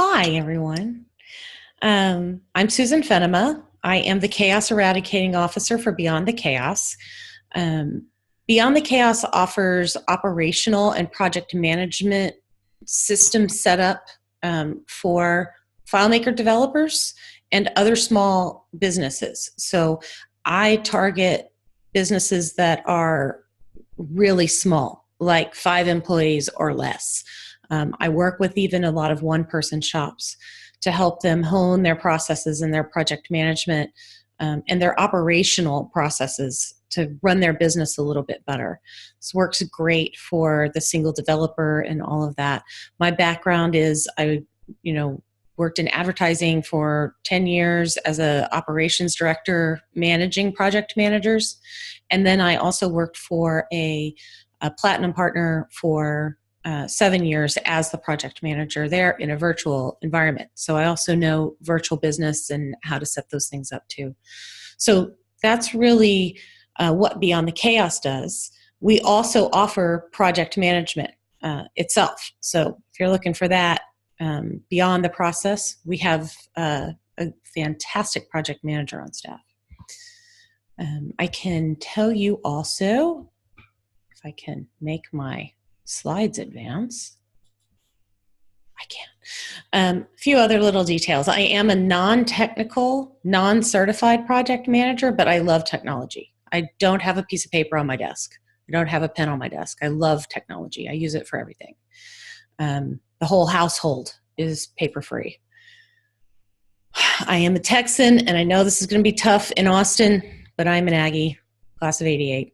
Hi, everyone. I'm Susan Fenema. I am the Chaos Eradicating Officer for Beyond the Chaos. Beyond the Chaos offers operational and project management system setup for FileMaker developers and other small businesses. So I target businesses that are really small, like 5 employees or less. I work with even a lot of one-person shops to help them hone their processes and their project management and their operational processes to run their business a little bit better. This works great for the single developer and all of that. My background is I worked in advertising for 10 years as an operations director managing project managers. And then I also worked for a platinum partner for 7 years as the project manager there in a virtual environment. So I also know virtual business and how to set those things up too. So that's really what Beyond the Chaos does. We also offer project management itself. So if you're looking for that beyond the process, we have a fantastic project manager on staff. I can tell you also, if I can make my slides advance. I can. A few other little details. I am a non-technical, non-certified project manager, but I love technology. I don't have a piece of paper on my desk. I don't have a pen on my desk. I love technology. I use it for everything. The whole household is paper-free. I am a Texan, and I know this is going to be tough in Austin, but I'm an Aggie, class of 88.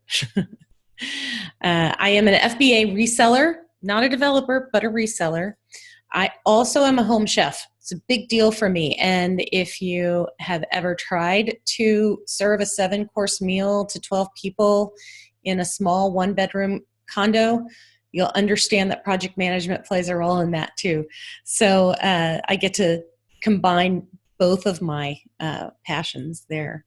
I am an FBA reseller, not a developer, but a reseller. I also am a home chef. It's a big deal for me. And if you have ever tried to serve a 7-course meal to 12 people in a small 1-bedroom condo, you'll understand that project management plays a role in that too. So I get to combine both of my passions there.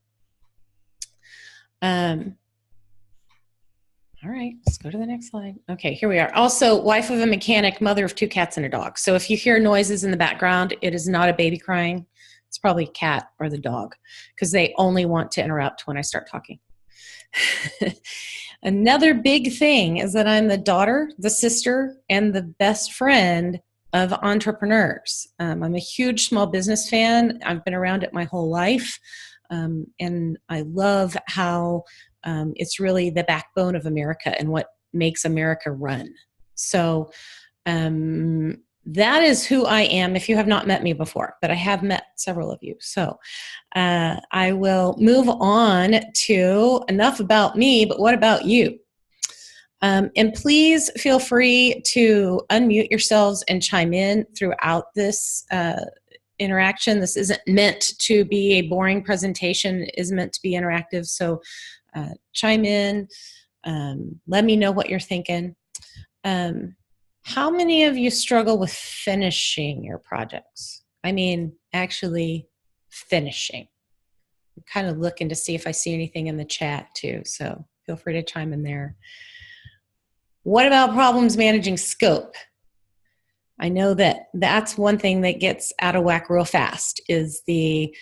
All right, let's go to the next slide. Okay, here we are. Also, wife of a mechanic, mother of 2 cats and a dog. So if you hear noises in the background, it is not a baby crying. It's probably a cat or the dog, because they only want to interrupt when I start talking. Another big thing is that I'm the daughter, the sister, and the best friend of entrepreneurs. I'm a huge small business fan. I've been around it my whole life, and I love how it's really the backbone of America and what makes America run. So that is who I am if you have not met me before, but I have met several of you. So I will move on to enough about me, but what about you? And please feel free to unmute yourselves and chime in throughout this interaction. This isn't meant to be a boring presentation. It is meant to be interactive. So chime in, let me know what you're thinking. How many of you struggle with finishing your projects? I mean, actually finishing. I'm kind of looking to see if I see anything in the chat too, so feel free to chime in there. What about problems managing scope? I know that that's one thing that gets out of whack real fast, is the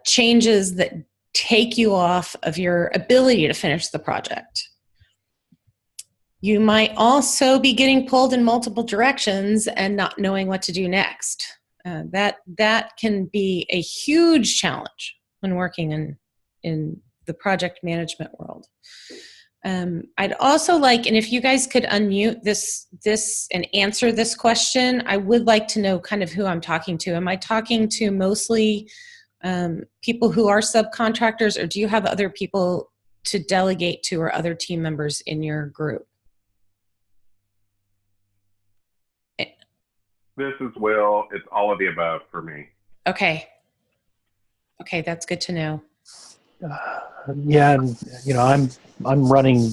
changes that take you off of your ability to finish the project. You might also be getting pulled in multiple directions and not knowing what to do next. That can be a huge challenge when working in the project management world. I'd also like, and if you guys could unmute this and answer this question, I would like to know kind of who I'm talking to. Am I talking to mostly people who are subcontractors, or do you have other people to delegate to or other team members in your group? This is Will. It's all of the above for me. Okay. Okay, that's good to know. Yeah, and I'm running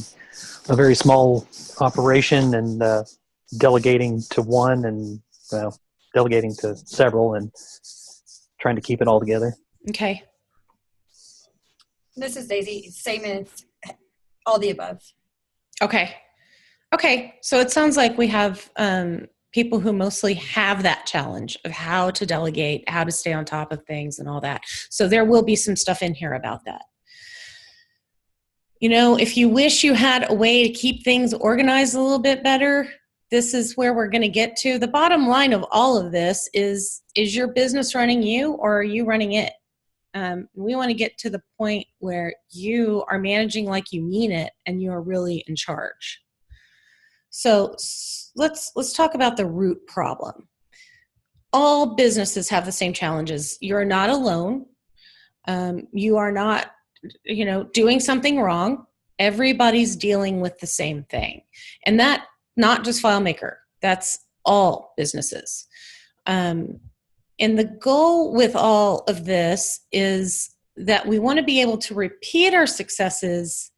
a very small operation and delegating to one and delegating to several and trying to keep it all together. Okay. This is Daisy. Same as all the above. Okay. Okay. So it sounds like we have people who mostly have that challenge of how to delegate, how to stay on top of things and all that. So there will be some stuff in here about that. You know, if you wish you had a way to keep things organized a little bit better, this is where we're going to get to. The bottom line of all of this is your business running you, or are you running it? We want to get to the point where you are managing like you mean it and you are really in charge. So let's talk about the root problem. All businesses have the same challenges. You're not alone. You are not, doing something wrong. Everybody's dealing with the same thing. And that, not just FileMaker, that's all businesses. And the goal with all of this is that we want to be able to repeat our successes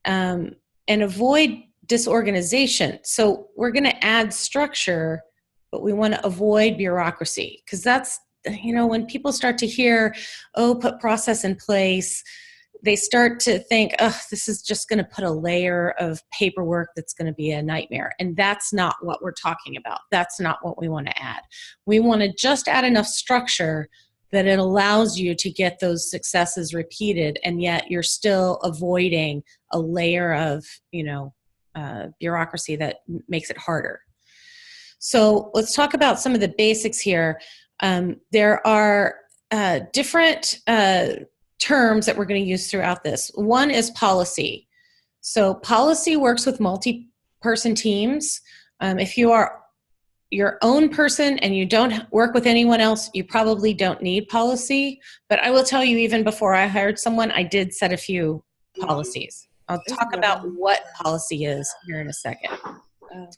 and avoid disorganization. So we're going to add structure, but we want to avoid bureaucracy, because that's, when people start to hear, put process in place, they start to think, this is just going to put a layer of paperwork that's going to be a nightmare. And that's not what we're talking about. That's not what we want to add. We want to just add enough structure that it allows you to get those successes repeated, and yet you're still avoiding a layer of, bureaucracy that makes it harder. So let's talk about some of the basics here. There are different terms that we're going to use throughout this. One is policy. So policy works with multi-person teams. If you are your own person and you don't work with anyone else, you probably don't need policy. But I will tell you, even before I hired someone, I did set a few policies. I'll talk about what policy is here in a second.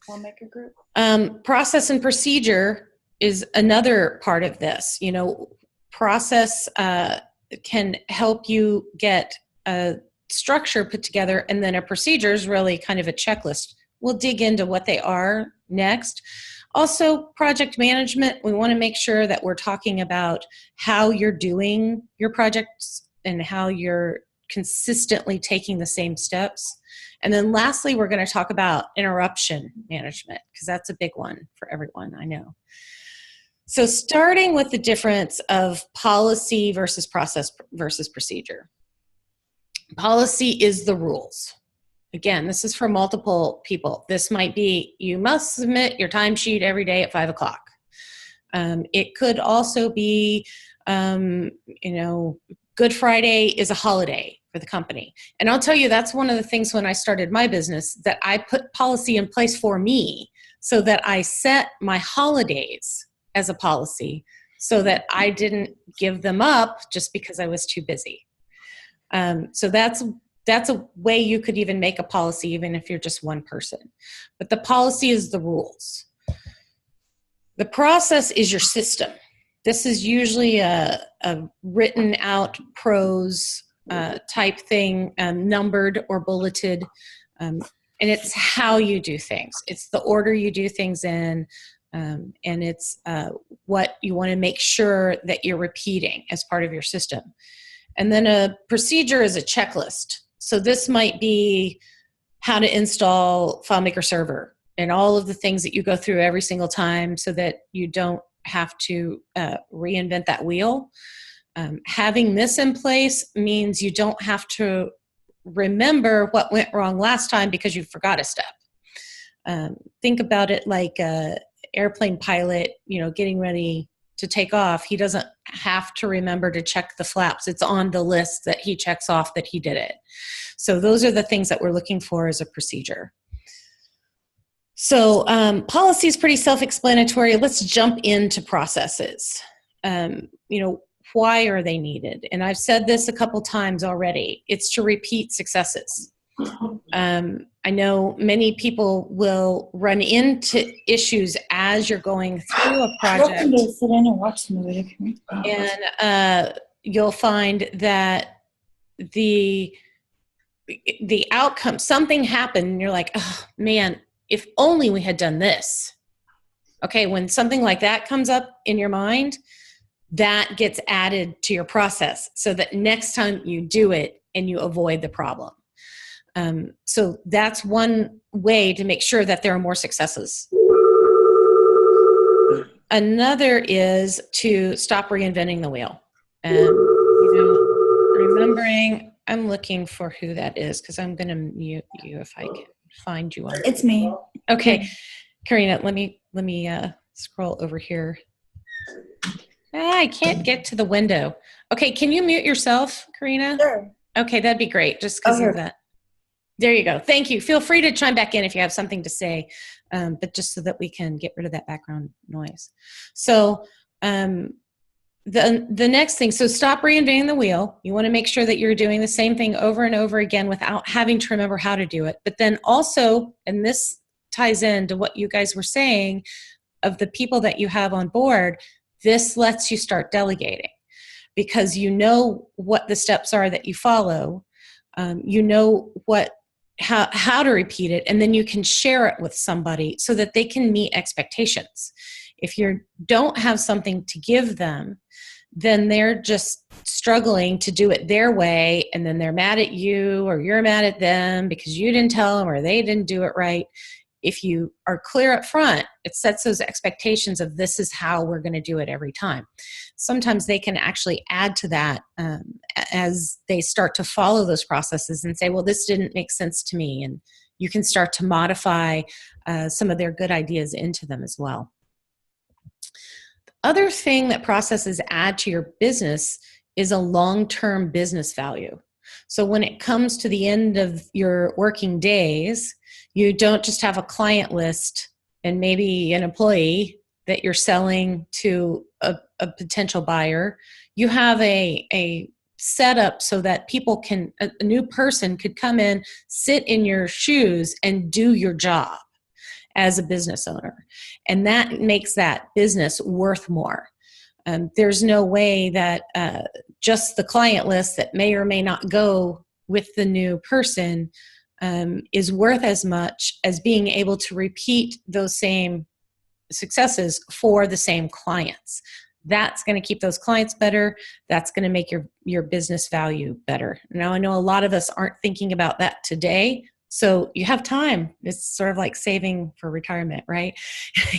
FileMaker group. Process and procedure is another part of this. Process can help you get a structure put together, and then a procedure is really kind of a checklist. We'll dig into what they are next. Also, project management, we want to make sure that we're talking about how you're doing your projects and how you're consistently taking the same steps. And then lastly, we're going to talk about interruption management, because that's a big one for everyone, I know. So starting with the difference of policy versus process versus procedure. Policy is the rules. Again, this is for multiple people. This might be, you must submit your timesheet every day at 5 o'clock. It could also be, Good Friday is a holiday for the company. And I'll tell you, that's one of the things when I started my business, that I put policy in place for me, so that I set my holidays as a policy, so that I didn't give them up just because I was too busy. So that's a way you could even make a policy, even if you're just one person. But the policy is the rules. The process is your system. This is usually a written out prose type thing, numbered or bulleted. And it's how you do things. It's the order you do things in. And it's what you want to make sure that you're repeating as part of your system. And then a procedure is a checklist. So this might be how to install FileMaker Server and all of the things that you go through every single time, so that you don't have to reinvent that wheel. Having this in place means you don't have to remember what went wrong last time because you forgot a step. Think about it like an airplane pilot, getting ready to take off. He doesn't have to remember to check the flaps. It's on the list that he checks off that he did it. So those are the things that we're looking for as a procedure. So policy is pretty self-explanatory. Let's jump into processes. Why are they needed? And I've said this a couple times already. It's to repeat successes. I know many people will run into issues as you're going through a project. Welcome to sit in and watch the movie. And you'll find that the outcome, something happened, and you're like, oh man, if only we had done this. Okay, when something like that comes up in your mind, that gets added to your process so that next time you do it and you avoid the problem. So that's one way to make sure that there are more successes. Another is to stop reinventing the wheel. And, remembering, I'm looking for who that is because I'm going to mute you if I can find you on. It's me. Okay, Karina, let me scroll over here. I can't get to the window. Okay, can you mute yourself, Karina? Sure. Okay, that'd be great, just because of that. There you go. Thank you. Feel free to chime back in if you have something to say, but just so that we can get rid of that background noise. So the next thing, so stop reinventing the wheel. You want to make sure that you're doing the same thing over and over again without having to remember how to do it. But then also, and this ties into what you guys were saying, of the people that you have on board, this lets you start delegating because you know what the steps are that you follow. You know how to repeat it, and then you can share it with somebody so that they can meet expectations. If you don't have something to give them, then they're just struggling to do it their way, and then they're mad at you or you're mad at them because you didn't tell them or they didn't do it right. If you are clear up front, it sets those expectations of this is how we're going to do it every time. Sometimes they can actually add to that as they start to follow those processes and say, well, this didn't make sense to me. And you can start to modify some of their good ideas into them as well. The other thing that processes add to your business is a long-term business value. So when it comes to the end of your working days, you don't just have a client list and maybe an employee that you're selling to a potential buyer. You have a setup so that people can, a new person could come in, sit in your shoes and do your job as a business owner. And that makes that business worth more. There's no way that just the client list that may or may not go with the new person is worth as much as being able to repeat those same successes for the same clients. That's going to keep those clients better. That's going to make your business value better. Now, I know a lot of us aren't thinking about that today, so you have time. It's sort of like saving for retirement, right?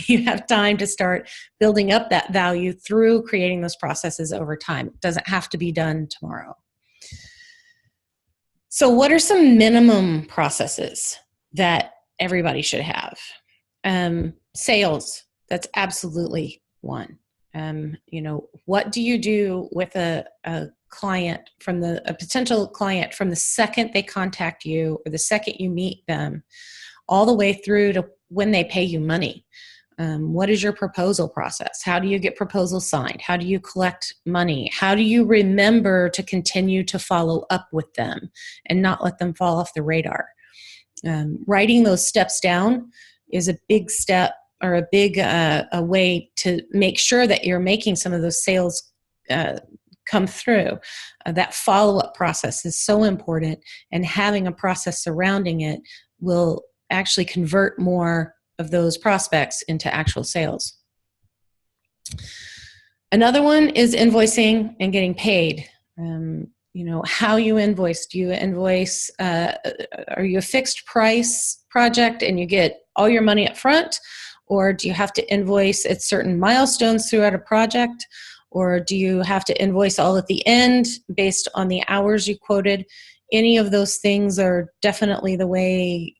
You have time to start building up that value through creating those processes over time. It doesn't have to be done tomorrow. So what are some minimum processes that everybody should have? Sales, that's absolutely one. What do you do with a client a potential client from the second they contact you or the second you meet them all the way through to when they pay you money? What is your proposal process? How do you get proposals signed? How do you collect money? How do you remember to continue to follow up with them and not let them fall off the radar? Writing those steps down is a big step or a big a way to make sure that you're making some of those sales come through. That follow-up process is so important, and having a process surrounding it will actually convert more of those prospects into actual sales. Another one is invoicing and getting paid. How you invoice. Do you invoice, are you a fixed price project and you get all your money up front? Or do you have to invoice at certain milestones throughout a project? Or do you have to invoice all at the end based on the hours you quoted? Any of those things are definitely the way,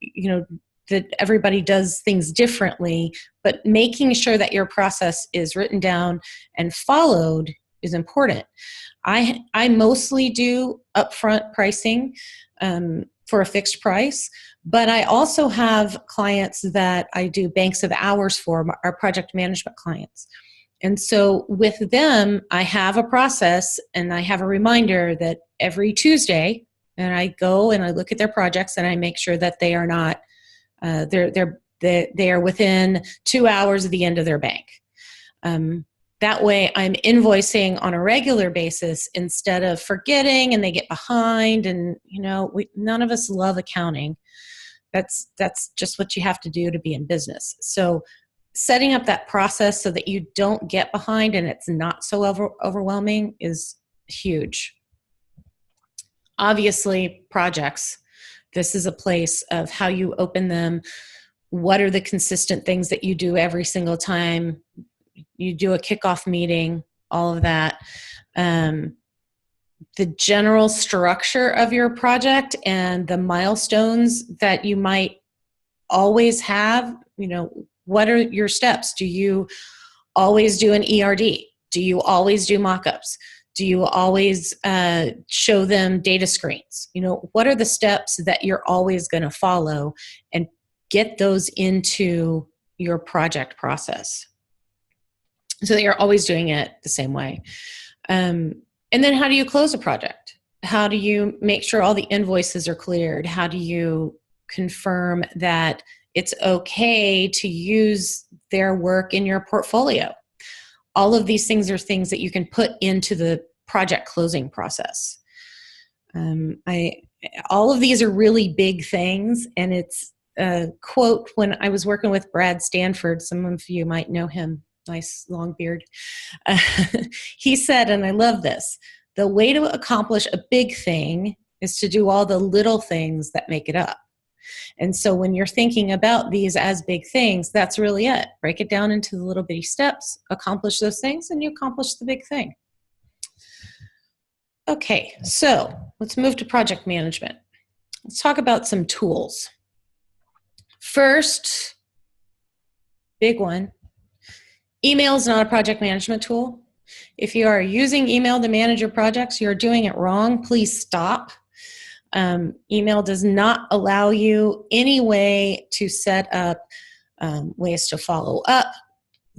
that everybody does things differently, but making sure that your process is written down and followed is important. I mostly do upfront pricing for a fixed price, but I also have clients that I do banks of hours for, our project management clients. And so with them, I have a process and I have a reminder that every Tuesday, and I go and I look at their projects and I make sure that they are not they are within 2 hours of the end of their bank. That way I'm invoicing on a regular basis instead of forgetting and they get behind, and none of us love accounting. That's just what you have to do to be in business. So setting up that process so that you don't get behind and it's not so overwhelming is huge. Obviously, projects. This is a place of how you open them. What are the consistent things that you do every single time? you do a kickoff meeting, all of that. The general structure of your project and the milestones that you might always have, what are your steps? Do you always do an ERD? Do you always do mock-ups? Do you always show them data screens? What are the steps that you're always going to follow, and get those into your project process so that you're always doing it the same way. And then how do you close a project? How do you make sure all the invoices are cleared? How do you confirm that it's okay to use their work in your portfolio? All of these things are things that you can put into the project closing process. All of these are really big things, and it's a quote when I was working with Brad Stanford. Some of you might know him. Nice long beard. He said, and I love this, the way to accomplish a big thing is to do all the little things that make it up. And so when you're thinking about these as big things, that's really it. Break it down into the little bitty steps, accomplish those things, and you accomplish the big thing. Okay, so let's move to project management. Let's talk about some tools. First, big one, email is not a project management tool. If you are using email to manage your projects, you're doing it wrong. Please stop. Email does not allow you any way to set up ways to follow up,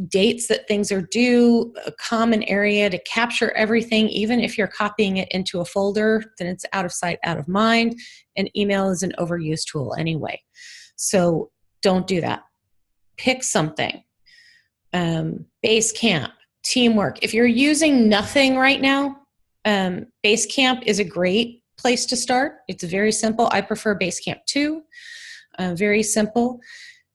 dates that things are due, a common area to capture everything. Even if you're copying it into a folder, then it's out of sight, out of mind, and email is an overused tool anyway. So don't do that. Pick something. Basecamp, Teamwork. If you're using nothing right now, Basecamp is a great place to start. It's very simple. I prefer Basecamp 2. Very simple.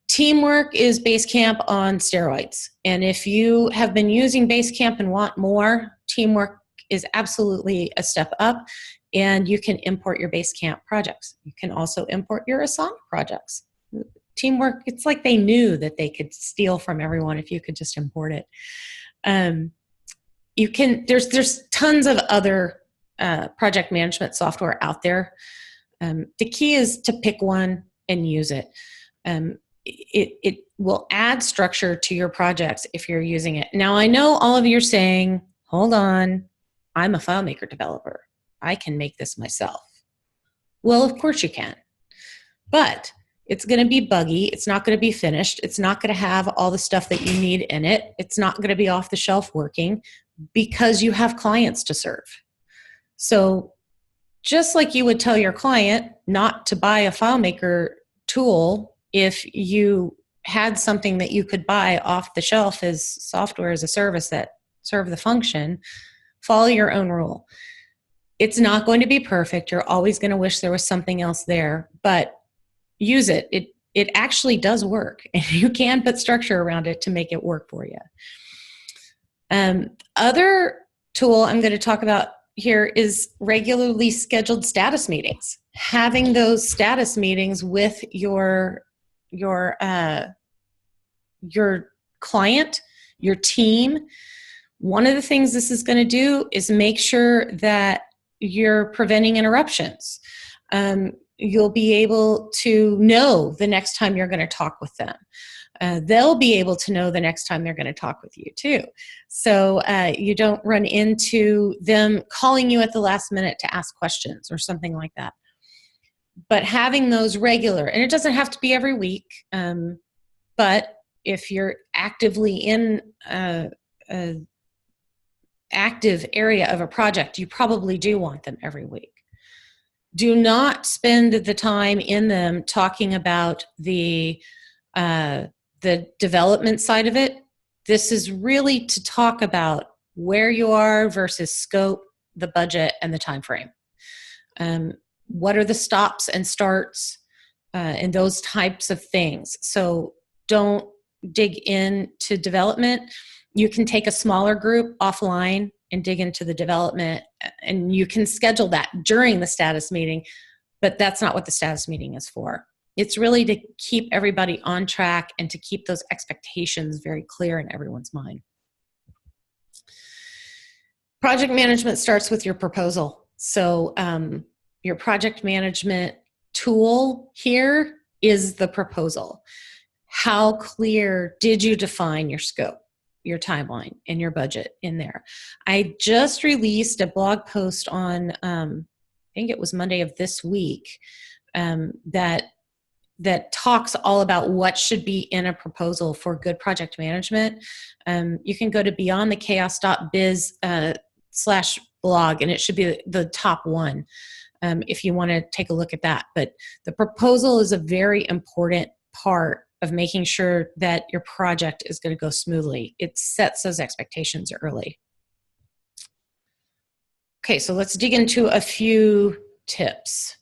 Teamwork is Basecamp on steroids. And if you have been using Basecamp and want more, Teamwork is absolutely a step up. And you can import your Basecamp projects. You can also import your Asana projects. Teamwork, it's like they knew that they could steal from everyone if you could just import it. There's tons of other project management software out there. The key is to pick one and use it. It will add structure to your projects if you're using it. Now, I know all of you are saying, hold on, I'm a FileMaker developer. I can make this myself. Well, of course you can. But it's going to be buggy. It's not going to be finished. It's not going to have all the stuff that you need in it. It's not going to be off the shelf working because you have clients to serve. So just like you would tell your client not to buy a FileMaker tool if you had something that you could buy off the shelf as software as a service that serve the function, follow your own rule. It's not going to be perfect. You're always going to wish there was something else there, but use it. It actually does work, and you can put structure around it to make it work for you. Other tool I'm going to talk about here is regularly scheduled status meetings. Having those status meetings with your client, your team. One of the things this is going to do is make sure that you're preventing interruptions. You'll be able to know the next time you're going to talk with them. They'll be able to know the next time they're going to talk with you too. So you don't run into them calling you at the last minute to ask questions or something like that. But having those regular, and it doesn't have to be every week, but if you're actively in an active area of a project, you probably do want them every week. Do not spend the time in them talking about the development side of it. This is really to talk about where you are versus scope, the budget, and the time frame. What are the stops and starts and those types of things. So don't dig into development. You can take a smaller group offline and dig into the development, and you can schedule that during the status meeting, but that's not what the status meeting is for. It's really to keep everybody on track and to keep those expectations very clear in everyone's mind. Project management starts with your proposal. So your project management tool here is the proposal. How clear did you define your scope, your timeline, and your budget in there? I just released a blog post on, I think it was Monday of this week, that talks all about what should be in a proposal for good project management. You can go to beyondthechaos.biz/blog, and it should be the top one if you want to take a look at that. But the proposal is a very important part of making sure that your project is going to go smoothly. It sets those expectations early. Okay, so let's dig into a few tips.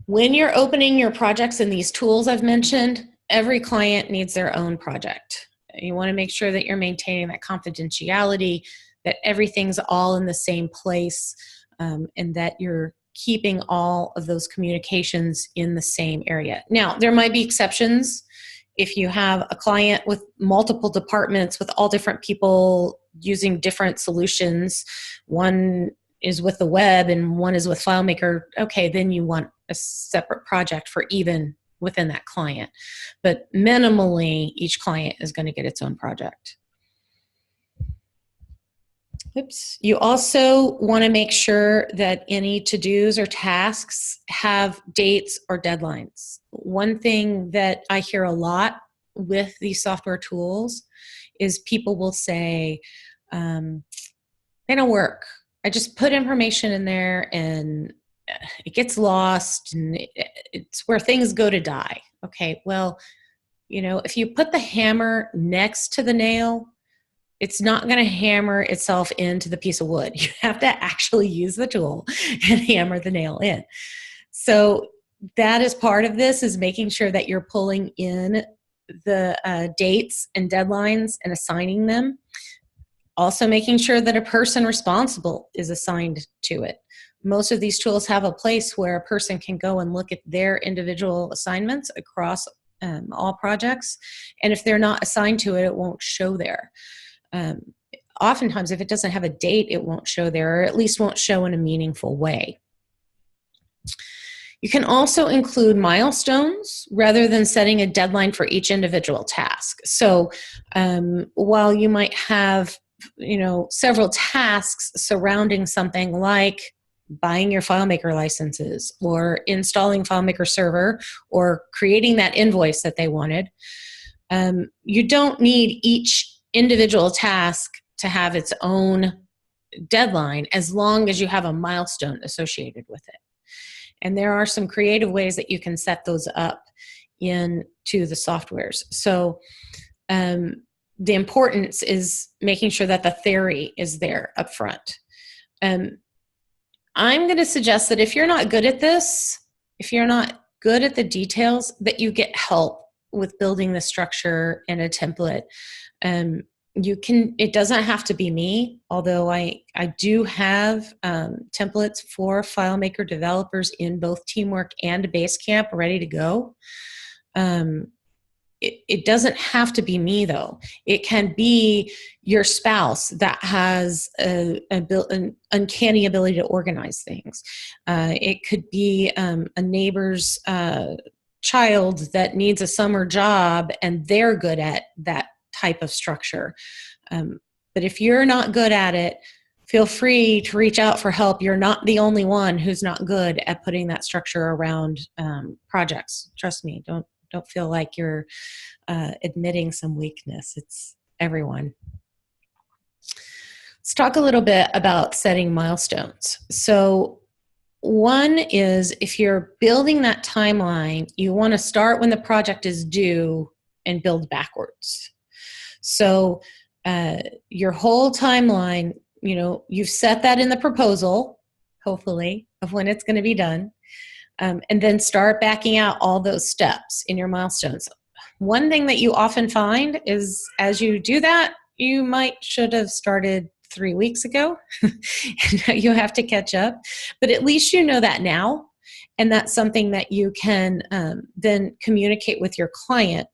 When you're opening your projects in these tools I've mentioned, every client needs their own project. You want to make sure that you're maintaining that confidentiality, that everything's all in the same place, and that you're keeping all of those communications in the same area. Now, there might be exceptions. If you have a client with multiple departments with all different people using different solutions, one is with the web and one is with FileMaker, okay, then you want a separate project for even within that client. But minimally, each client is going to get its own project. Oops. You also want to make sure that any to-dos or tasks have dates or deadlines. One thing that I hear a lot with these software tools is people will say, they don't work. I just put information in there and it gets lost and it's where things go to die. Okay, well, you know, if you put the hammer next to the nail, it's not going to hammer itself into the piece of wood. You have to actually use the tool and hammer the nail in. So that is part of this, is making sure that you're pulling in the dates and deadlines and assigning them. Also making sure that a person responsible is assigned to it. Most of these tools have a place where a person can go and look at their individual assignments across all projects. And if they're not assigned to it, it won't show there. Oftentimes, if it doesn't have a date, it won't show there, or at least won't show in a meaningful way. You can also include milestones rather than setting a deadline for each individual task. So while you might have, you know, several tasks surrounding something like buying your FileMaker licenses or installing FileMaker server or creating that invoice that they wanted, you don't need each individual task to have its own deadline as long as you have a milestone associated with it. And there are some creative ways that you can set those up into the softwares. So the importance is making sure that the theory is there up front. I'm going to suggest that if you're not good at this, if you're not good at the details, that you get help with building the structure and a template. You can, it doesn't have to be me, although I do have templates for FileMaker developers in both Teamwork and Basecamp ready to go. It doesn't have to be me, though. It can be your spouse that has an uncanny ability to organize things. It could be a neighbor's child that needs a summer job and they're good at that type of structure. But if you're not good at it, feel free to reach out for help. You're not the only one who's not good at putting that structure around projects. Trust me, don't feel like you're admitting some weakness. It's everyone. Let's talk a little bit about setting milestones. So one is, if you're building that timeline, you want to start when the project is due and build backwards. So your whole timeline, you know, you've set that in the proposal, hopefully, of when it's going to be done. And then start backing out all those steps in your milestones. One thing that you often find is, as you do that, you should have started 3 weeks ago. And now you have to catch up. But at least you know that now. And that's something that you can then communicate with your client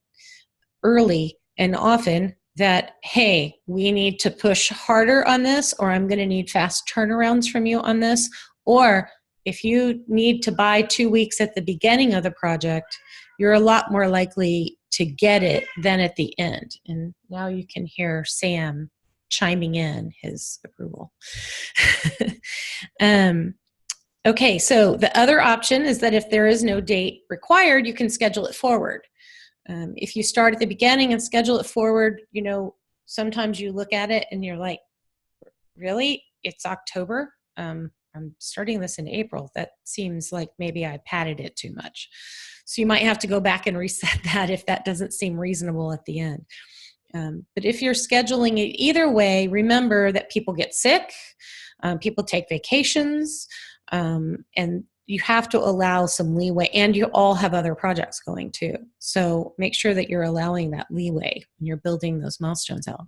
early and often. that, hey, we need to push harder on this, or I'm going to need fast turnarounds from you on this. Or if you need to buy 2 weeks at the beginning of the project, you're a lot more likely to get it than at the end. And now you can hear Sam chiming in his approval. Okay, so the other option is that if there is no date required, you can schedule it forward. If you start at the beginning and schedule it forward, you know, sometimes you look at it and you're like, really? It's October? I'm starting this in April. That seems like maybe I padded it too much. So you might have to go back and reset that if that doesn't seem reasonable at the end. But if you're scheduling it either way, remember that people get sick, people take vacations, and you have to allow some leeway, and you all have other projects going too. So make sure that you're allowing that leeway when you're building those milestones out.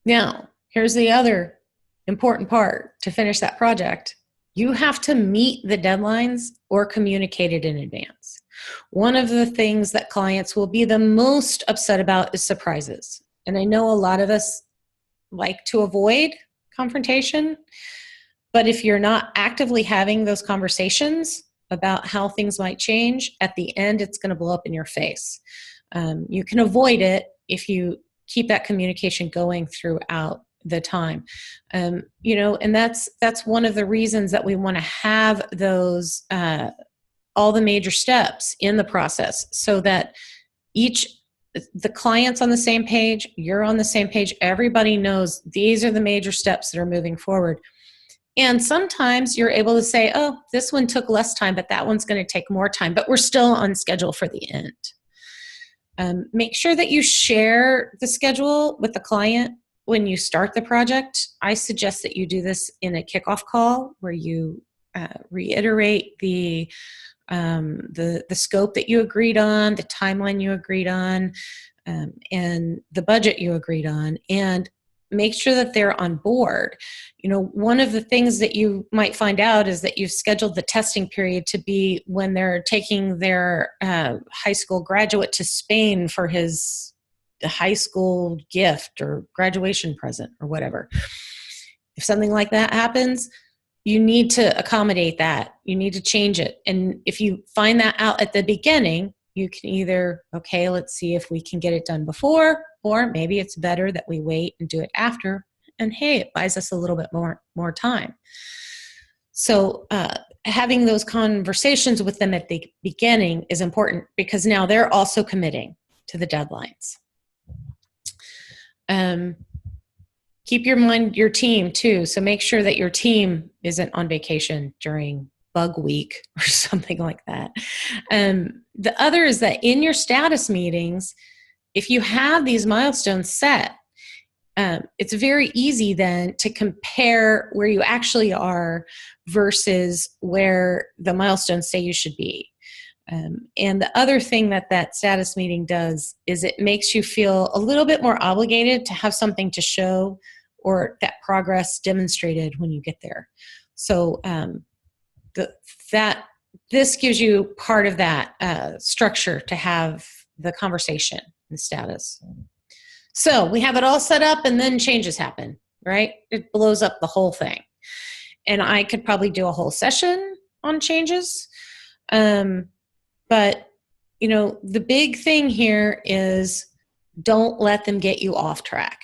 Now, here's the other important part to finish that project. You have to meet the deadlines or communicate it in advance. One of the things that clients will be the most upset about is surprises. And I know a lot of us like to avoid confrontation, but if you're not actively having those conversations about how things might change, at the end, it's going to blow up in your face. You can avoid it if you keep that communication going throughout the time. You know, and that's one of the reasons that we want to have those, all the major steps in the process, so that the client's on the same page, you're on the same page, everybody knows these are the major steps that are moving forward. And sometimes you're able to say, oh, this one took less time, but that one's going to take more time, but we're still on schedule for the end. Make sure that you share the schedule with the client when you start the project. I suggest that you do this in a kickoff call where you reiterate the scope that you agreed on, the timeline you agreed on, and the budget you agreed on, and make sure that they're on board. You know, one of the things that you might find out is that you've scheduled the testing period to be when they're taking their high school graduate to Spain for his high school gift or graduation present or whatever. If something like that happens, you need to accommodate that. You need to change it. And if you find that out at the beginning, you can either, okay, let's see if we can get it done before, or maybe it's better that we wait and do it after. And hey, it buys us a little bit more time. So having those conversations with them at the beginning is important, because now they're also committing to the deadlines. Keep your team too. So make sure that your team isn't on vacation during bug week or something like that. The other is that in your status meetings, if you have these milestones set, it's very easy then to compare where you actually are versus where the milestones say you should be. And the other thing that status meeting does is it makes you feel a little bit more obligated to have something to show, or that progress demonstrated when you get there. So this gives you part of that structure to have the conversation and status. So we have it all set up, and then changes happen, right? It blows up the whole thing. And I could probably do a whole session on changes. But, you know, the big thing here is don't let them get you off track.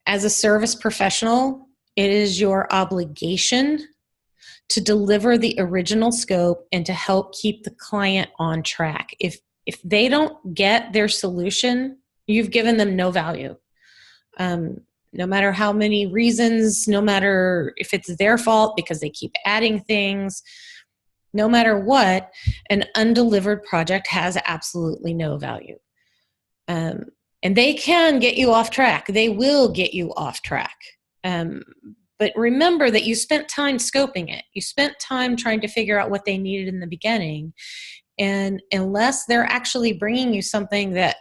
As a service professional, it is your obligation to deliver the original scope and to help keep the client on track. If they don't get their solution, you've given them no value. No matter how many reasons, no matter if it's their fault because they keep adding things, no matter what, an undelivered project has absolutely no value. And they can get you off track. They will get you off track. But remember that you spent time scoping it. You spent time trying to figure out what they needed in the beginning. And unless they're actually bringing you something that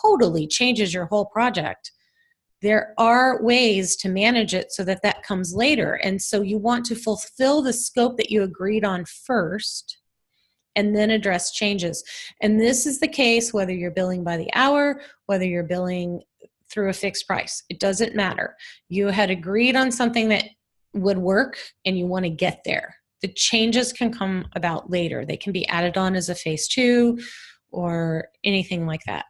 totally changes your whole project, there are ways to manage it so that that comes later. And so you want to fulfill the scope that you agreed on first, and then address changes. And this is the case whether you're billing by the hour, whether you're billing through a fixed price. It doesn't matter. You had agreed on something that would work and you want to get there. The changes can come about later. They can be added on as a phase 2 or anything like that.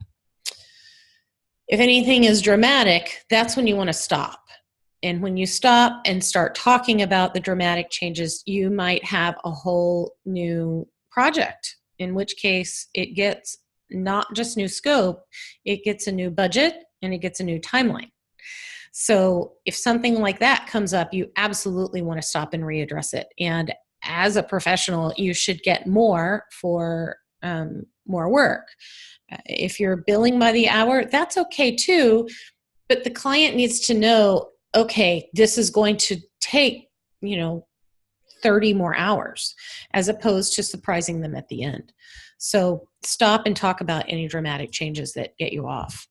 If anything is dramatic, that's when you want to stop. And when you stop and start talking about the dramatic changes, you might have a whole new project, in which case it gets not just new scope, it gets a new budget and it gets a new timeline. So if something like that comes up, you absolutely want to stop and readdress it. And as a professional, you should get more for more work. If you're billing by the hour, that's okay too, but the client needs to know, okay, this is going to take, 30 more hours, as opposed to surprising them at the end. So stop and talk about any dramatic changes that get you off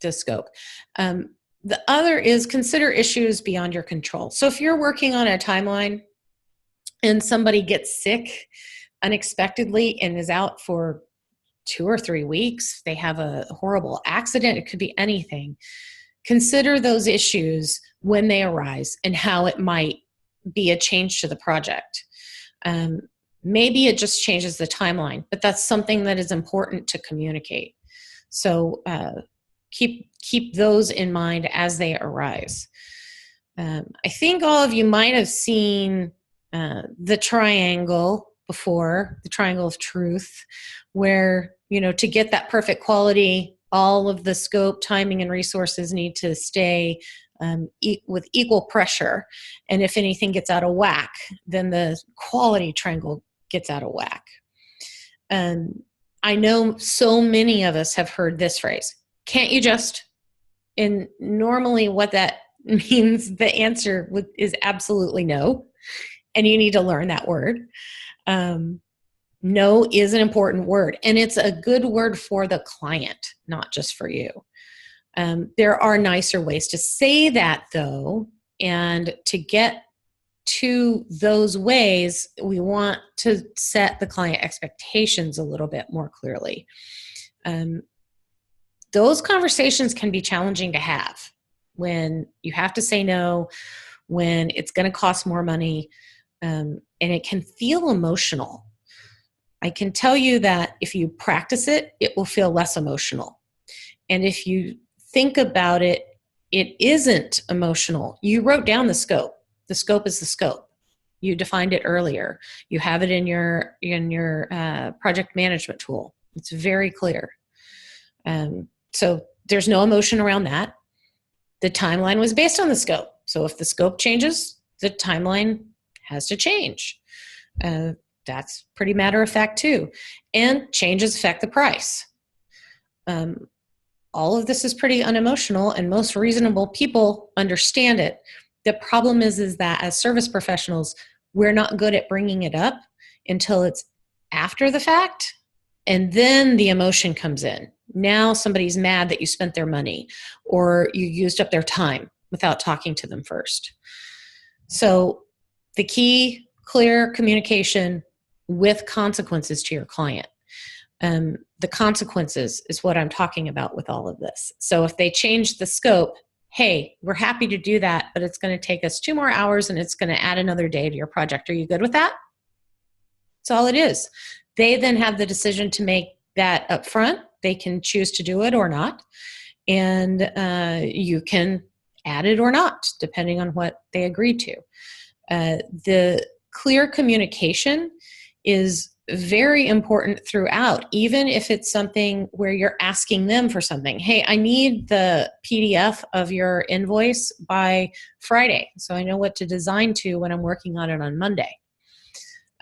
the scope. The other is consider issues beyond your control. So if you're working on a timeline and somebody gets sick unexpectedly and is out for 2 or 3 weeks, they have a horrible accident, it could be anything. Consider those issues when they arise and how it might be a change to the project. Maybe it just changes the timeline, but that's something that is important to communicate. So keep those in mind as they arise. I think all of you might have seen the triangle before, the triangle of truth, where, to get that perfect quality, all of the scope, timing, and resources need to stay with equal pressure. And if anything gets out of whack, then the quality triangle gets out of whack. I know so many of us have heard this phrase, can't you just? And normally what that means, the answer is absolutely no. And you need to learn that word. No is an important word, and it's a good word for the client, not just for you. There are nicer ways to say that, though, and to get to those ways, we want to set the client expectations a little bit more clearly. Those conversations can be challenging to have when you have to say no, when it's going to cost more money, and it can feel emotional. I can tell you that if you practice it, it will feel less emotional. And if you think about it, it isn't emotional. You wrote down the scope. The scope is the scope. You defined it earlier. You have it in your project management tool. It's very clear. So there's no emotion around that. The timeline was based on the scope. So if the scope changes, the timeline has to change. That's pretty matter of fact too. And changes affect the price. All of this is pretty unemotional, and most reasonable people understand it. The problem is that as service professionals, we're not good at bringing it up until it's after the fact, and then the emotion comes in. Now somebody's mad that you spent their money or you used up their time without talking to them first. So the key, clear communication with consequences to your client. The consequences is what I'm talking about with all of this. So if they change the scope, hey, we're happy to do that, but it's going to take us 2 more hours and it's going to add another day to your project. Are you good with that? That's all it is. They then have the decision to make that up front. They can choose to do it or not. And you can add it or not, depending on what they agreed to. The clear communication is very important throughout, even if it's something where you're asking them for something. Hey, I need the PDF of your invoice by Friday, so I know what to design to when I'm working on it on Monday.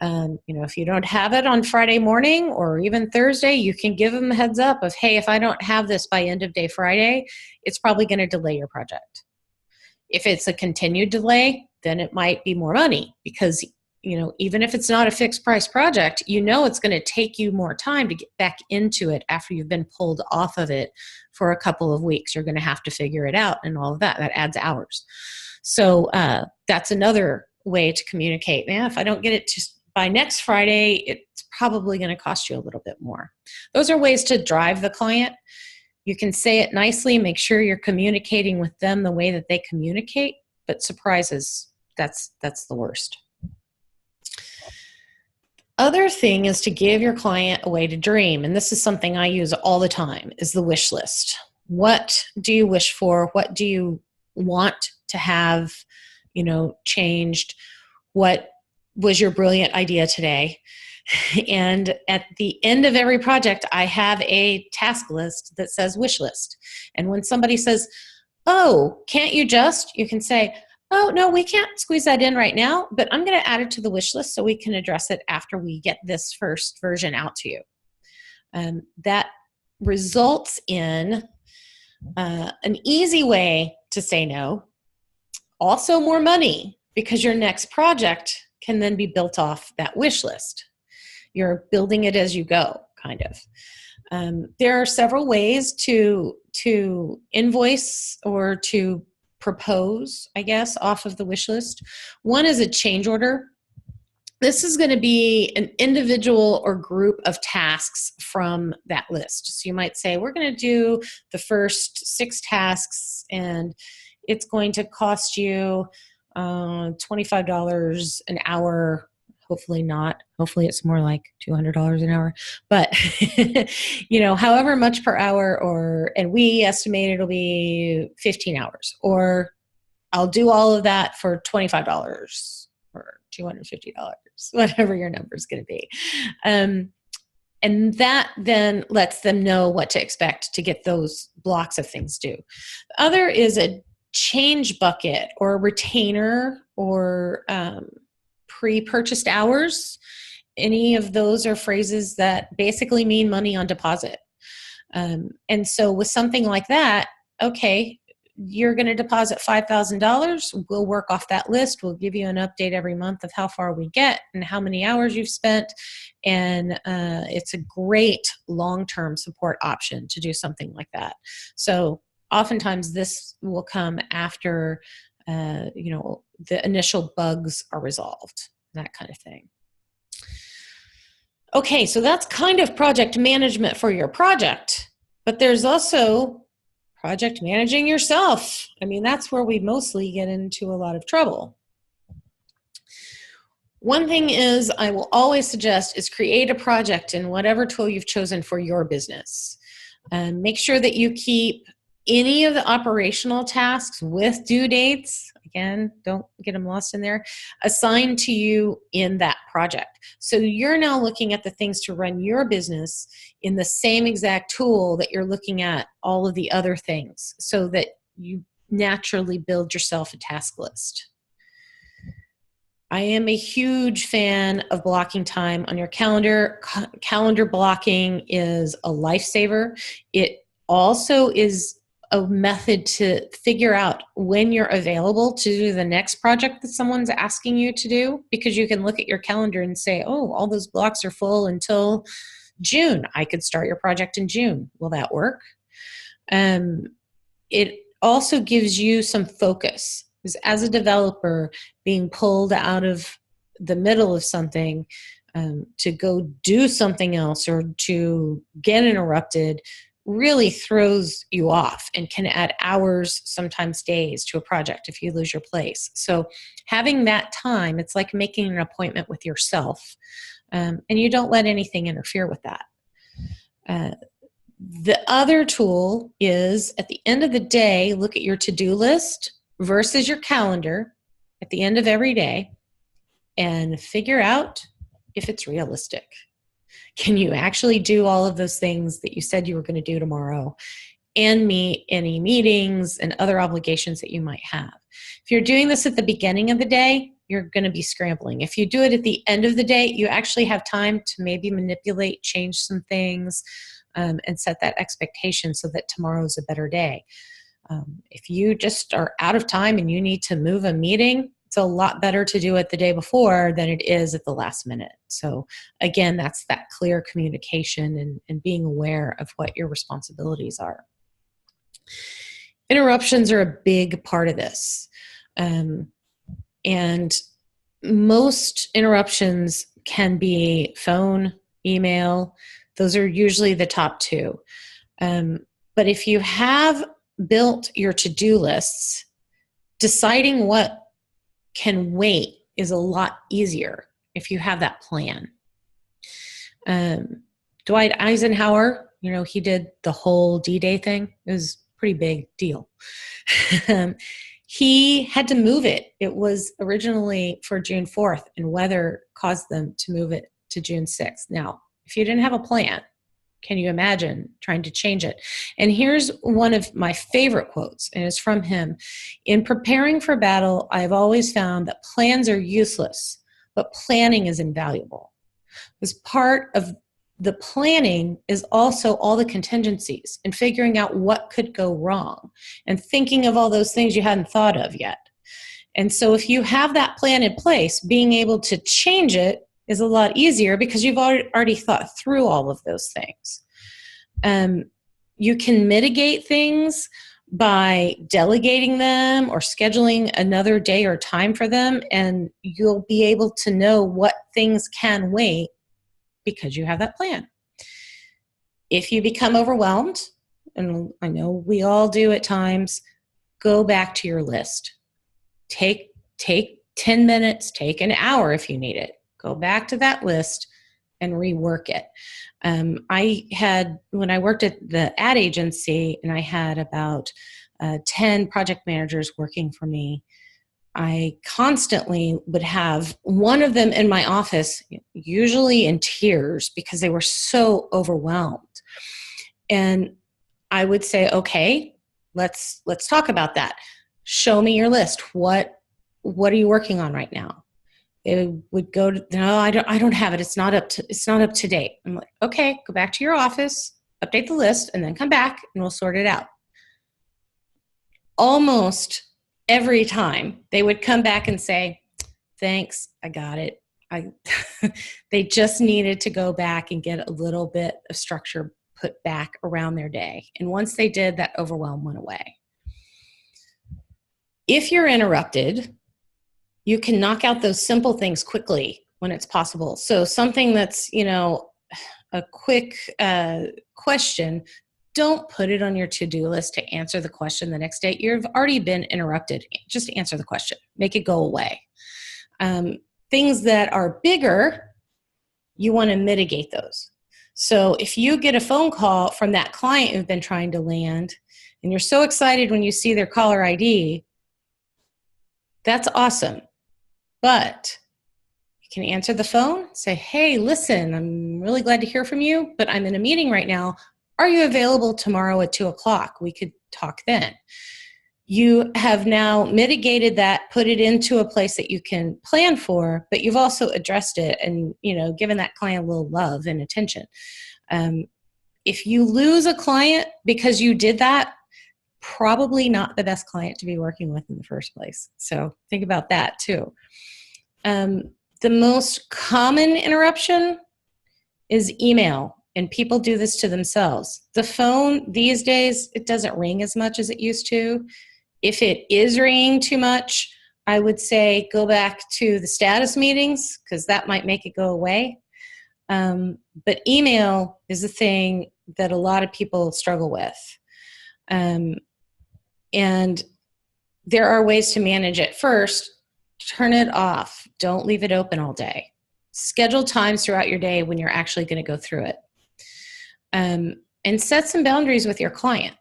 If you don't have it on Friday morning or even Thursday, you can give them a heads up of, hey, if I don't have this by end of day Friday, it's probably going to delay your project. If it's a continued delay, then it might be more money because even if it's not a fixed price project, it's going to take you more time to get back into it after you've been pulled off of it for a couple of weeks. You're going to have to figure it out and all of that. That adds hours. So that's another way to communicate. If I don't get it by next Friday, it's probably going to cost you a little bit more. Those are ways to drive the client. You can say it nicely, make sure you're communicating with them the way that they communicate, but surprises, that's the worst. Other thing is to give your client a way to dream, and this is something I use all the time, is the wish list. What do you wish for? What do you want to have, changed? What was your brilliant idea today? And at the end of every project, I have a task list that says wish list. And when somebody says, oh, can't you can say, oh, no, we can't squeeze that in right now, but I'm going to add it to the wish list so we can address it after we get this first version out to you. That results in an easy way to say no, also more money, because your next project can then be built off that wish list. You're building it as you go, kind of. There are several ways to invoice or to propose, I guess, off of the wish list. One is a change order. This is going to be an individual or group of tasks from that list. So you might say, we're going to do the first 6 tasks, and it's going to cost you $25 an hour. Hopefully not. Hopefully it's more like $200 an hour. But, however much per hour, and we estimate it'll be 15 hours. Or I'll do all of that for $25 or $250, whatever your number is going to be. And that then lets them know what to expect to get those blocks of things due. The other is a change bucket or a retainer or pre-purchased hours. Any of those are phrases that basically mean money on deposit. And so with something like that, okay, you're going to deposit $5,000. We'll work off that list. We'll give you an update every month of how far we get and how many hours you've spent. And it's a great long-term support option to do something like that. So oftentimes this will come after the initial bugs are resolved, that kind of thing. Okay, so that's kind of project management for your project, but there's also project managing yourself. I mean, that's where we mostly get into a lot of trouble. One thing is I will always suggest is create a project in whatever tool you've chosen for your business. Make sure that you keep any of the operational tasks with due dates, again, don't get them lost in there, assigned to you in that project. So you're now looking at the things to run your business in the same exact tool that you're looking at all of the other things, so that you naturally build yourself a task list. I am a huge fan of blocking time on your calendar. Calendar blocking is a lifesaver. It also is a method to figure out when you're available to do the next project that someone's asking you to do, because you can look at your calendar and say, oh, all those blocks are full until June. I could start your project in June. Will that work? It also gives you some focus. Because as a developer, being pulled out of the middle of something to go do something else or to get interrupted really throws you off and can add hours, sometimes days, to a project if you lose your place. So having that time, it's like making an appointment with yourself, and you don't let anything interfere with that. The other tool is, at the end of the day, look at your to-do list versus your calendar at the end of every day and figure out if it's realistic. Can you actually do all of those things that you said you were going to do tomorrow and meet any meetings and other obligations that you might have? If you're doing this at the beginning of the day, you're going to be scrambling. If you do it at the end of the day, you actually have time to maybe manipulate, change some things, and set that expectation so that tomorrow's a better day. If you just are out of time and you need to move a meeting, it's a lot better to do it the day before than it is at the last minute. So again, that's that clear communication and being aware of what your responsibilities are. Interruptions are a big part of this. And most interruptions can be phone, email. Those are usually the top two. But if you have built your to-do lists, deciding what can wait is a lot easier if you have that plan. Dwight Eisenhower, he did the whole D-Day thing. It was a pretty big deal. He had to move it. It was originally for June 4th, and weather caused them to move it to June 6th. Now, if you didn't have a plan, can you imagine trying to change it? And here's one of my favorite quotes, and it's from him. In preparing for battle, I've always found that plans are useless, but planning is invaluable. Because part of the planning is also all the contingencies and figuring out what could go wrong and thinking of all those things you hadn't thought of yet. And so if you have that plan in place, being able to change it is a lot easier because you've already thought through all of those things. You can mitigate things by delegating them or scheduling another day or time for them, and you'll be able to know what things can wait because you have that plan. If you become overwhelmed, and I know we all do at times, go back to your list. Take 10 minutes, take an hour if you need it. Go back to that list and rework it. I had, when I worked at the ad agency and I had about 10 project managers working for me, I constantly would have one of them in my office, usually in tears because they were so overwhelmed. And I would say, okay, let's talk about that. Show me your list. What are you working on right now? It would go to, no, I don't have it. It's not up to date. I'm like, okay, go back to your office, update the list, and then come back and we'll sort it out. Almost every time they would come back and say, thanks, I got it. They just needed to go back and get a little bit of structure put back around their day. And once they did, that overwhelm went away. If you're interrupted, you can knock out those simple things quickly when it's possible. So something that's, a quick question, don't put it on your to-do list to answer the question the next day. You've already been interrupted. Just answer the question. Make it go away. Things that are bigger, you want to mitigate those. So if you get a phone call from that client you've been trying to land, and you're so excited when you see their caller ID, that's awesome. But you can answer the phone, say, hey, listen, I'm really glad to hear from you, but I'm in a meeting right now. Are you available tomorrow at 2:00? We could talk then. You have now mitigated that, put it into a place that you can plan for, but you've also addressed it and, given that client a little love and attention. If you lose a client because you did that, probably not the best client to be working with in the first place. So think about that too. The most common interruption is email, and people do this to themselves. The phone these days, it doesn't ring as much as it used to. If it is ringing too much, I would say go back to the status meetings because that might make it go away. But email is a thing that a lot of people struggle with. And there are ways to manage it. First, turn it off. Don't leave it open all day. Schedule times throughout your day when you're actually going to go through it. And set some boundaries with your client.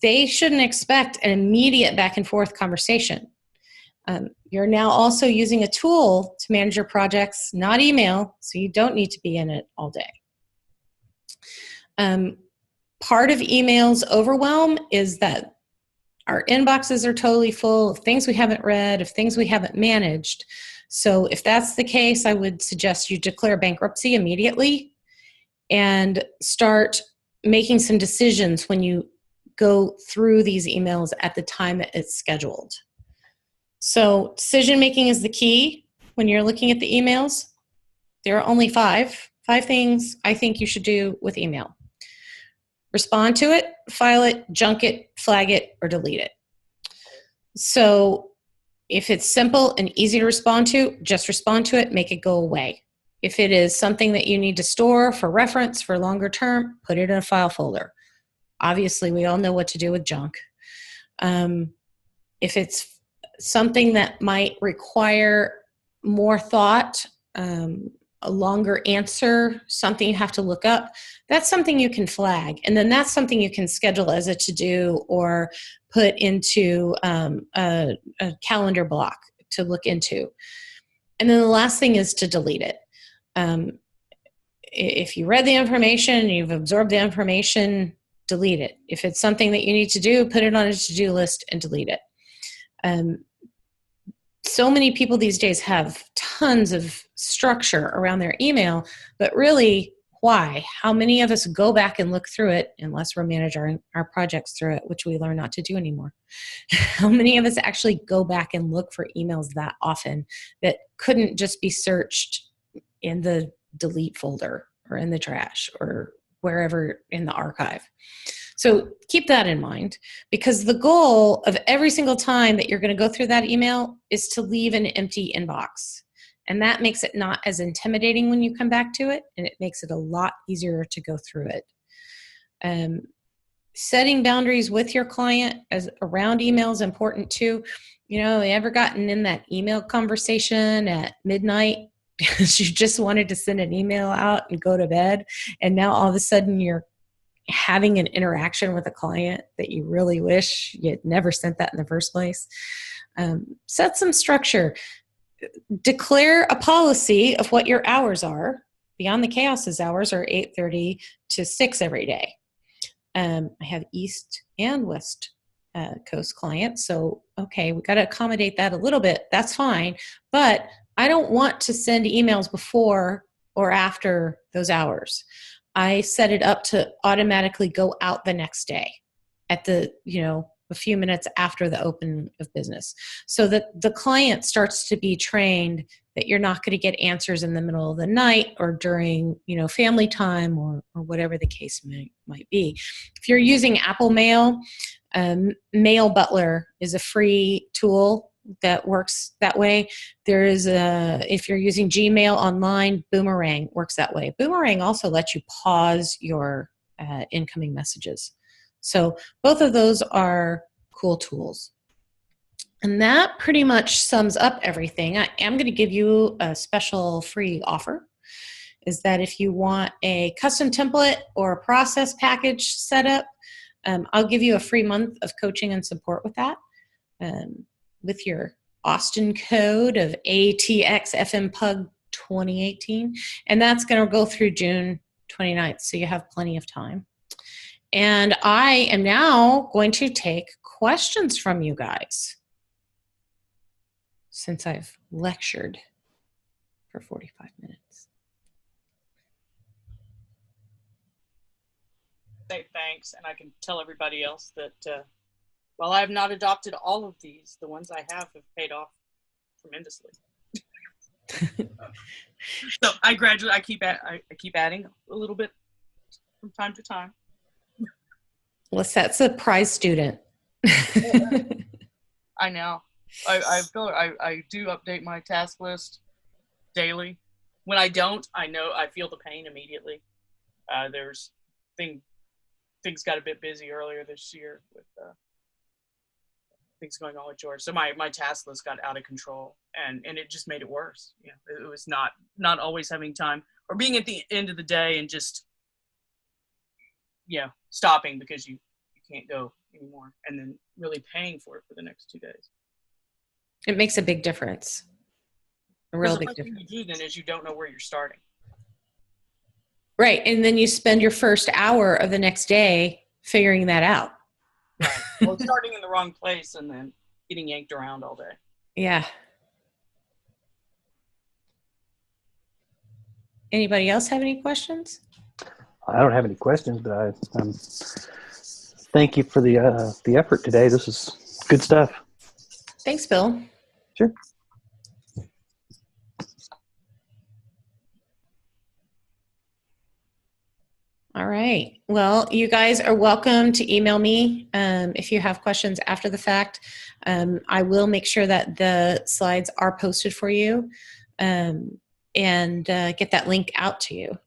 They shouldn't expect an immediate back and forth conversation. You're now also using a tool to manage your projects, not email, so you don't need to be in it all day. Part of email's overwhelm is that our inboxes are totally full of things we haven't read, of things we haven't managed. So if that's the case, I would suggest you declare bankruptcy immediately and start making some decisions when you go through these emails at the time it's scheduled. So decision-making is the key when you're looking at the emails. There are only five things I think you should do with email. Respond to it, file it, junk it, flag it, or delete it. So If it's simple and easy to respond to, just respond to it, make it go away. If it is something that you need to store for reference for longer term, put it in a file folder. Obviously, we all know what to do with junk. If it's something that might require more thought, a longer answer, something you have to look up, that's something you can flag. And then that's something you can schedule as a to-do or put into a calendar block to look into. And then the last thing is to delete it. If you read the information, you've absorbed the information, delete it. If it's something that you need to do, put it on a to-do list and delete it. So many people these days have tons of structure around their email, but really, why? How many of us go back and look through it, unless we're managing our projects through it, which we learn not to do anymore? How many of us actually go back and look for emails that often that couldn't just be searched in the delete folder or in the trash or wherever in the archive? So keep that in mind, because the goal of every single time that you're going to go through that email is to leave an empty inbox. And that makes it not as intimidating when you come back to it, and it makes it a lot easier to go through it. Setting boundaries with your client as around email is important too. You know, you ever gotten in that email conversation at midnight because you just wanted to send an email out and go to bed, and now all of a sudden you're having an interaction with a client that you really wish you'd never sent that in the first place? Set some structure. Declare a policy of what your hours are. Beyond the Chaos's hours are 8:30 to 6 every day. I have East and West Coast clients, so okay, we got to accommodate that a little bit. That's fine, but I don't want to send emails before or after those hours. I set it up to automatically go out the next day at the, a few minutes after the open of business, so that the client starts to be trained that you're not going to get answers in the middle of the night or during, family time or whatever the case might be. If you're using Apple Mail, Mail Butler is a free tool that works that way. There is if you're using Gmail online, Boomerang works that way. Boomerang also lets you pause your incoming messages. So both of those are cool tools. And that pretty much sums up everything. I am going to give you a special free offer, is that if you want a custom template or a process package set up, I'll give you a free month of coaching and support with that. With your Austin code of ATX FMPUG 2018. And that's going to go through June 29th, so you have plenty of time. And I am now going to take questions from you guys, since I've lectured for 45 minutes. Say thanks, and I can tell everybody else that while I have not adopted all of these, the ones I have paid off tremendously. So I gradually, I keep adding a little bit from time to time. Well, that's a prize student. I know. I feel I do update my task list daily. When I don't, I feel the pain immediately. There's things got a bit busy earlier this year with things going on with George. So my task list got out of control, and it just made it worse. It was not always having time, or being at the end of the day and just stopping because you can't go anymore, and then really paying for it for the next 2 days. It makes a big difference. A real big difference. The first thing you do then is you don't know where you're starting. Right, and then you spend your first hour of the next day figuring that out. Right. Well, starting in the wrong place and then getting yanked around all day. Yeah. Anybody else have any questions? I don't have any questions, but I'm thank you for the effort today. This is good stuff. Thanks, Bill. Sure. All right. Well, you guys are welcome to email me if you have questions after the fact. I will make sure that the slides are posted for you and get that link out to you.